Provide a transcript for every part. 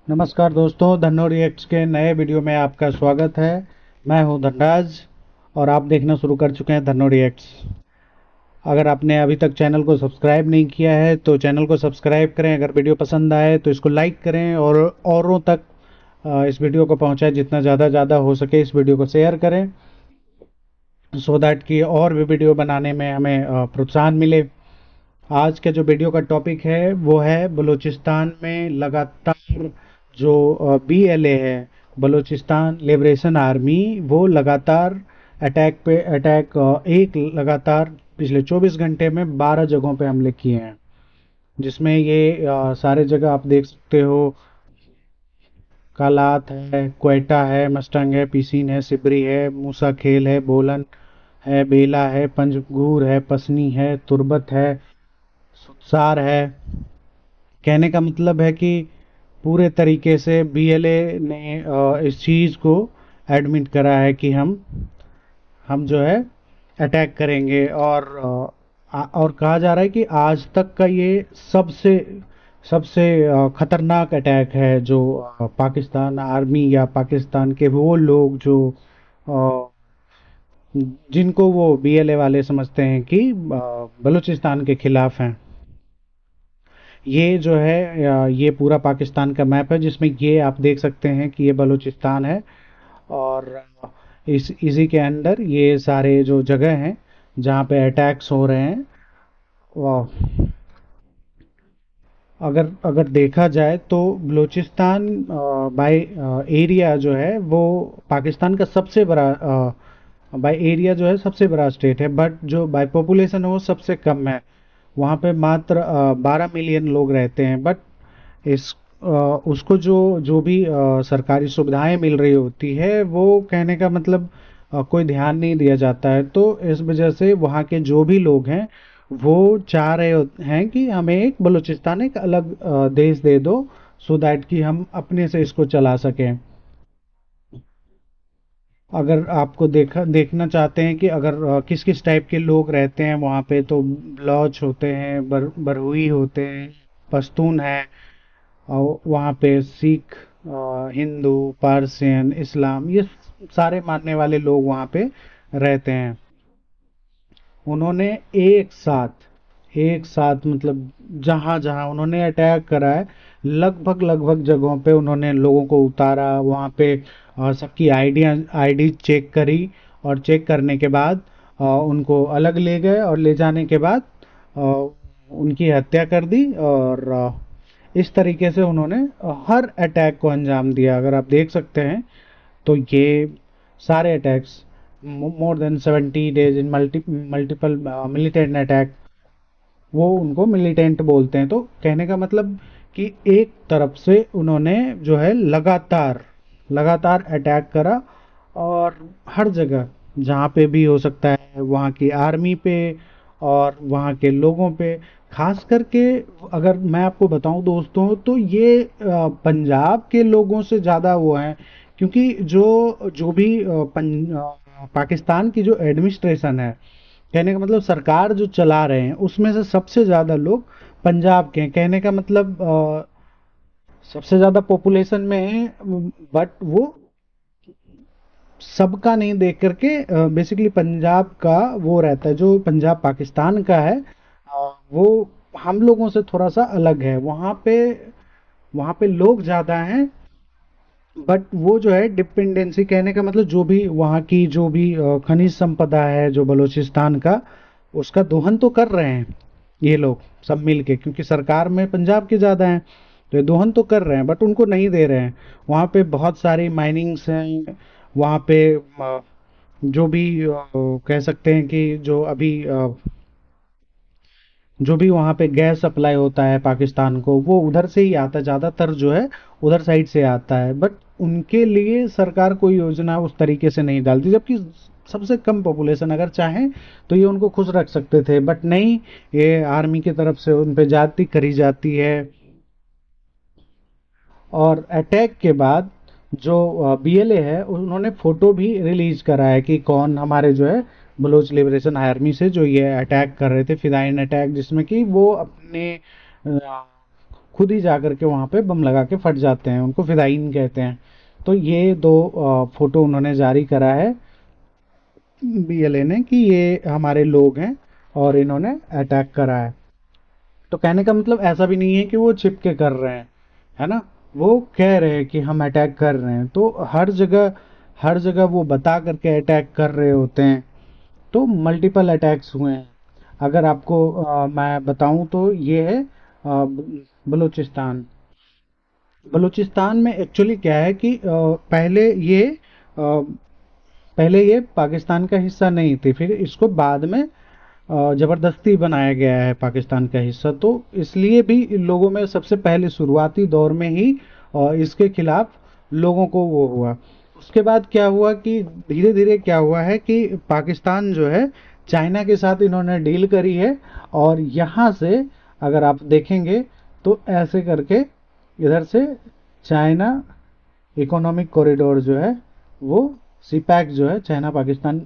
नमस्कार दोस्तों, धन्नो रिएक्ट्स के नए वीडियो में आपका स्वागत है। मैं हूं धनराज और आप देखना शुरू कर चुके हैं धन्नो रिएक्ट्स। अगर आपने अभी तक चैनल को सब्सक्राइब नहीं किया है तो चैनल को सब्सक्राइब करें। अगर वीडियो पसंद आए तो इसको लाइक करें और औरों तक इस वीडियो को पहुंचाएं। जितना ज़्यादा हो सके इस वीडियो को शेयर करें सो दैट कि और भी वीडियो बनाने में हमें प्रोत्साहन मिले। आज के जो वीडियो का टॉपिक है वो है बलूचिस्तान में लगातार जो BLA है, बलूचिस्तान लिबरेशन आर्मी, वो लगातार अटैक पे अटैक एक लगातार पिछले 24 घंटे में 12 जगहों पे हमले किए हैं। जिसमें ये सारे जगह आप देख सकते हो। कालात है, क्वेटा है, मस्टंग है, पिसीन है, सिबरी है, मूसा खेल है, बोलन है, बेला है, पंजगूर है, पसनी है, तुर्बत है, सुतसार है। कहने का मतलब है कि पूरे तरीके से BLA ने इस चीज़ को एडमिट करा है कि हम जो है अटैक करेंगे। और कहा जा रहा है कि आज तक का ये सबसे सबसे खतरनाक अटैक है जो पाकिस्तान आर्मी या पाकिस्तान के वो लोग जो अ, जिनको वो BLA वाले समझते हैं कि बलूचिस्तान के खिलाफ हैं। ये जो है ये पूरा पाकिस्तान का मैप है जिसमें ये आप देख सकते हैं कि ये बलूचिस्तान है। और इस इसी के अंदर ये सारे जो जगह हैं जहाँ पे अटैक्स हो रहे हैं। वाह, अगर अगर देखा जाए तो बलूचिस्तान बाय एरिया जो है वो पाकिस्तान का सबसे बड़ा बाय एरिया जो है सबसे बड़ा स्टेट है, बट जो बाय पॉपुलेशन है वो सबसे कम है। वहाँ पे मात्र 12 मिलियन लोग रहते हैं। बट इस उसको जो जो भी सरकारी सुविधाएं मिल रही होती है वो कहने का मतलब कोई दैयान नहीं दिया जाता है। तो इस वजह से वहाँ के जो भी लोग हैं वो चाह रहे हैं कि हमें एक बलूचिस्तान एक अलग देश दे दो सो दैट कि हम अपने से इसको चला सकें। अगर आपको देखना चाहते हैं कि अगर किस किस टाइप के लोग रहते हैं वहाँ पे, तो बलोच होते हैं, बरहुई होते हैं, पश्तून है, और वहाँ पे सिख, हिंदू, पारसियन, इस्लाम, ये सारे मानने वाले लोग वहाँ पे रहते हैं। उन्होंने एक साथ मतलब जहाँ जहाँ उन्होंने अटैक करा है, लगभग लगभग जगहों पे उन्होंने लोगों को उतारा। वहाँ पे सबकी आईडी चेक करी और चेक करने के बाद उनको अलग ले गए और ले जाने के बाद अ, उनकी हत्या कर दी। और इस तरीके से उन्होंने हर अटैक को अंजाम दिया। अगर आप देख सकते हैं तो ये सारे attacks, more than 70 days in multiple militant attack, वो उनको मिलिटेंट बोलते हैं। तो कहने का मतलब कि एक तरफ से उन्होंने जो है लगातार लगातार अटैक करा। और हर जगह जहाँ पे भी हो सकता है वहाँ की आर्मी पे और वहाँ के लोगों पे, खास करके अगर मैं आपको बताऊं दोस्तों तो ये पंजाब के लोगों से ज़्यादा वो हैं। क्योंकि जो जो भी पाकिस्तान की जो एडमिनिस्ट्रेशन है, कहने का मतलब सरकार जो चला रहे हैं, उसमें से सबसे ज़्यादा लोग पंजाब के हैं। कहने का मतलब सबसे ज़्यादा पॉपुलेशन में है, बट वो सबका नहीं देख करके बेसिकली पंजाब का वो रहता है। जो पंजाब पाकिस्तान का है वो हम लोगों से थोड़ा सा अलग है। वहाँ पे लोग ज़्यादा हैं, बट वो जो है डिपेंडेंसी, कहने का मतलब जो भी वहाँ की जो भी खनिज संपदा है जो बलूचिस्तान का, उसका दोहन तो कर रहे हैं ये लोग सब मिल के, क्योंकि सरकार में पंजाब के ज़्यादा हैं। तो ये दोहन तो कर रहे हैं बट उनको नहीं दे रहे हैं। वहाँ पे बहुत सारी माइनिंग्स हैं। वहाँ पे जो भी कह सकते हैं कि जो भी वहाँ पे गैस सप्लाई होता है पाकिस्तान को, वो उधर से ही आता है। ज़्यादातर जो है उधर साइड से आता है। बट उनके लिए सरकार कोई योजना उस तरीके से नहीं डालती, जबकि सबसे कम पॉपुलेशन, अगर चाहें तो ये उनको खुश रख सकते थे, बट नहीं, ये आर्मी की तरफ से उन पे जाती करी जाती है। और अटैक के बाद जो BLA है उन्होंने फोटो भी रिलीज करा है कि कौन हमारे जो है बलूच लिबरेशन आर्मी से जो ये अटैक कर रहे थे, फिदाइन अटैक, जिसमें कि वो अपने खुद ही जा करके वहाँ पे बम लगा के फट जाते हैं, उनको फिदायीन कहते हैं। तो ये दो फोटो उन्होंने जारी करा है बीएलए ने कि ये हमारे लोग हैं और इन्होंने अटैक करा है। तो कहने का मतलब ऐसा भी नहीं है कि वो छिप के कर रहे हैं, है ना, वो कह रहे हैं कि हम अटैक कर रहे हैं। तो हर जगह वो बता करके अटैक कर रहे होते हैं। तो मल्टीपल अटैक्स हुए हैं। अगर आपको मैं बताऊं तो ये है बलूचिस्तान। बलूचिस्तान में एक्चुअली क्या है कि पहले ये पाकिस्तान का हिस्सा नहीं थी, फिर इसको बाद में ज़बरदस्ती बनाया गया है पाकिस्तान का हिस्सा। तो इसलिए भी इन लोगों में सबसे पहले शुरुआती दौर में ही इसके खिलाफ लोगों को वो हुआ। उसके बाद क्या हुआ कि धीरे धीरे क्या हुआ है कि पाकिस्तान जो है चाइना के साथ इन्होंने डील करी है, और यहाँ से अगर आप देखेंगे तो ऐसे करके इधर से चाइना इकोनॉमिक कॉरिडोर जो है वो सीपैक जो है, चाइना पाकिस्तान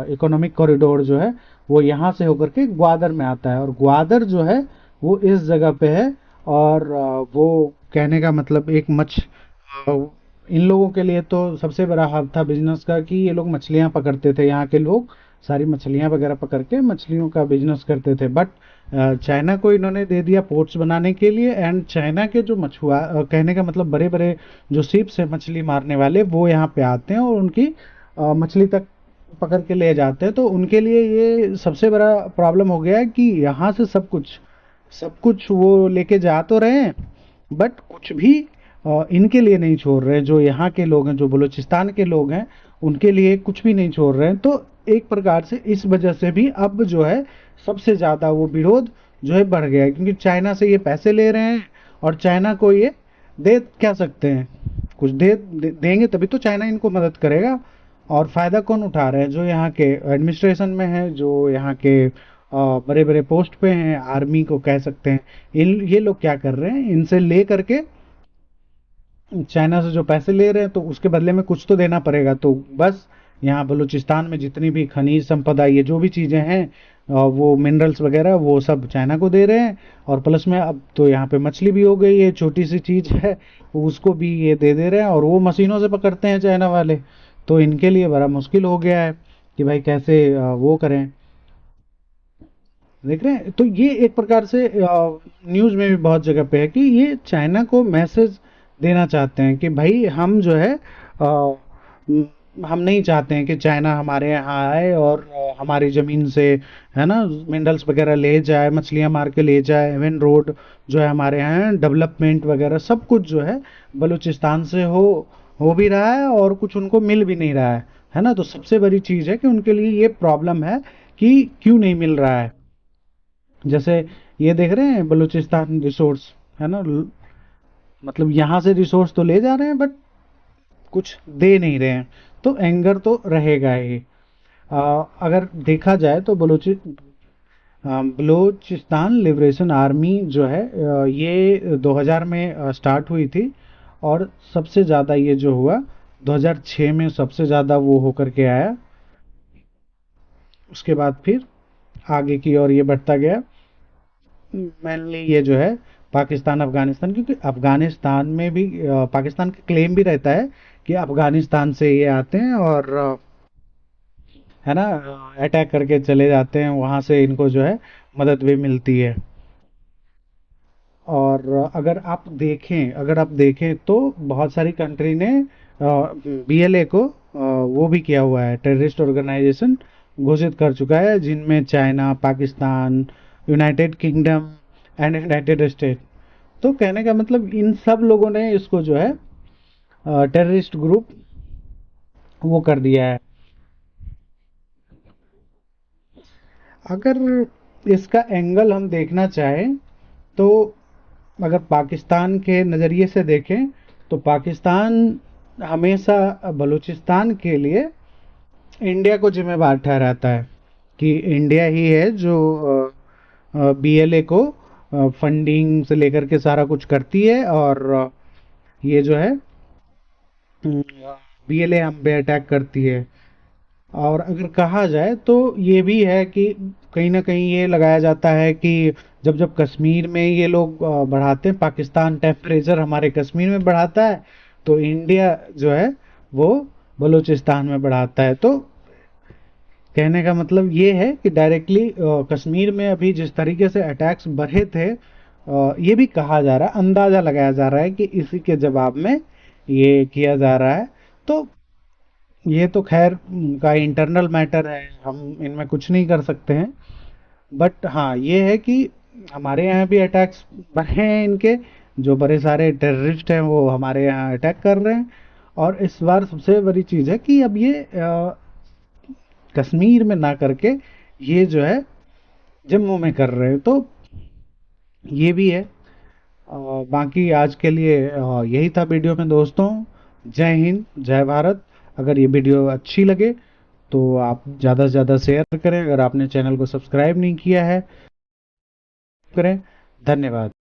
इकोनॉमिक कॉरिडोर जो है वो यहाँ से होकर के ग्वादर में आता है, और ग्वादर जो है वो इस जगह पे है। और वो कहने का मतलब एक इन लोगों के लिए तो सबसे बड़ा हब था बिजनेस का, कि ये लोग मछलियां पकड़ते थे, यहाँ के लोग सारी मछलियां वगैरह पकड़ के मछलियों का बिजनेस करते थे। बट चाइना को इन्होंने दे दिया पोर्ट्स बनाने के लिए, एंड चाइना के जो कहने का मतलब बड़े बड़े जो शिप्स है मछली मारने वाले, वो यहाँ पे आते हैं और उनकी मछली तक पकड़ के ले जाते हैं। तो उनके लिए ये सबसे बड़ा प्रॉब्लम हो गया है कि यहाँ से सब कुछ वो लेके जा तो रहे हैं, बट कुछ भी इनके लिए नहीं छोड़ रहे। जो यहाँ के लोग हैं, जो बलूचिस्तान के लोग हैं, उनके लिए कुछ भी नहीं छोड़ रहे हैं। तो एक प्रकार से इस वजह से भी अब जो है सबसे ज़्यादा वो विरोध जो है बढ़ गया है, क्योंकि चाइना से ये पैसे ले रहे हैं, और चाइना को ये दे क्या सकते हैं, कुछ देंगे तभी तो चाइना इनको मदद करेगा। और फायदा कौन उठा रहा है? जो यहाँ के एडमिनिस्ट्रेशन में है, जो यहाँ के बड़े बड़े पोस्ट पे हैं, आर्मी को कह सकते हैं, ये लोग क्या कर रहे हैं, इनसे ले करके चाइना से जो पैसे ले रहे हैं तो उसके बदले में कुछ तो देना पड़ेगा। तो बस यहाँ बलूचिस्तान में जितनी भी खनिज संपदा, ये जो भी चीज़ें हैं, वो मिनरल्स वगैरह, वो सब चाइना को दे रहे हैं। और प्लस में अब तो यहाँ पे मछली भी हो गई है, छोटी सी चीज़ है, उसको भी ये दे रहे हैं, और वो मशीनों से पकड़ते हैं चाइना वाले। तो इनके लिए बड़ा मुश्किल हो गया है कि भाई कैसे वो करें। देख रहे हैं, तो ये एक प्रकार से न्यूज़ में भी बहुत जगह पे है कि ये चाइना को मैसेज देना चाहते हैं कि भाई हम जो है हम नहीं चाहते हैं कि चाइना हमारे यहाँ आए और हमारी ज़मीन से, है ना, मिनरल्स वगैरह ले जाए, मछलियाँ मार के ले जाए। इवन रोड जो है हमारे यहाँ, डेवलपमेंट वगैरह सब कुछ जो है बलूचिस्तान से हो भी रहा है, और कुछ उनको मिल भी नहीं रहा है ना। तो सबसे बड़ी चीज़ है कि उनके लिए ये प्रॉब्लम है कि क्यों नहीं मिल रहा है। जैसे ये देख रहे हैं बलूचिस्तान रिसोर्स, है ना, मतलब यहाँ से रिसोर्स तो ले जा रहे हैं, बट कुछ दे नहीं रहे हैं। तो एंगर तो रहेगा ही। अगर देखा जाए तो बलूचिस्तान लिबरेशन आर्मी जो है ये 2000 में स्टार्ट हुई थी, और सबसे ज़्यादा ये जो हुआ 2006 में सबसे ज़्यादा वो होकर के आया। उसके बाद फिर आगे की ओर ये बढ़ता गया। मेनली ये जो है पाकिस्तान अफगानिस्तान, क्योंकि अफगानिस्तान में भी पाकिस्तान का क्लेम भी रहता है कि अफगानिस्तान से ये आते हैं और है ना, अटैक करके चले जाते हैं, वहाँ से इनको जो है मदद भी मिलती है। और अगर आप देखें तो बहुत सारी कंट्री ने बीएलए को वो भी किया हुआ है, टेररिस्ट ऑर्गेनाइजेशन घोषित कर चुका है, जिनमें China, Pakistan, United kingdom and United state. तो कहने का मतलब इन सब लोगों ने इसको जो है टेररिस्ट ग्रुप वो कर दिया है। अगर इसका एंगल हम देखना चाहें तो अगर पाकिस्तान के नज़रिए से देखें तो पाकिस्तान हमेशा बलूचिस्तान के लिए इंडिया को जिम्मेवार ठहराता है, कि इंडिया ही है जो बीएलए को फंडिंग से लेकर के सारा कुछ करती है, और ये जो है बीएलए हम पे अटैक करती है। और अगर कहा जाए तो ये भी है कि कहीं ना कहीं ये लगाया जाता है कि जब जब कश्मीर में ये लोग बढ़ाते हैं, पाकिस्तान टेम्परेचर हमारे कश्मीर में बढ़ाता है, तो इंडिया जो है वो बलूचिस्तान में बढ़ाता है। तो कहने का मतलब ये है कि डायरेक्टली कश्मीर में अभी जिस तरीके से अटैक्स बढ़े थे, ये भी कहा जा रहा है, अंदाजा लगाया जा रहा है कि इसी के जवाब में ये किया जा रहा है। तो ये तो खैर उनका इंटरनल मैटर है, हम इनमें कुछ नहीं कर सकते हैं। बट हाँ, ये है कि हमारे यहाँ भी अटैक्स बढ़े हैं इनके, जो बड़े सारे टेररिस्ट हैं वो हमारे यहाँ अटैक कर रहे हैं। और इस बार सबसे बड़ी चीज़ है कि अब ये कश्मीर में ना करके ये जो है जम्मू में कर रहे हैं। तो ये भी है। बाकी आज के लिए यही था वीडियो में दोस्तों। जय हिंद, जय भारत। अगर ये वीडियो अच्छी लगे तो आप ज़्यादा से ज़्यादा शेयर करें। अगर आपने चैनल को सब्सक्राइब नहीं किया है, करें। धन्यवाद।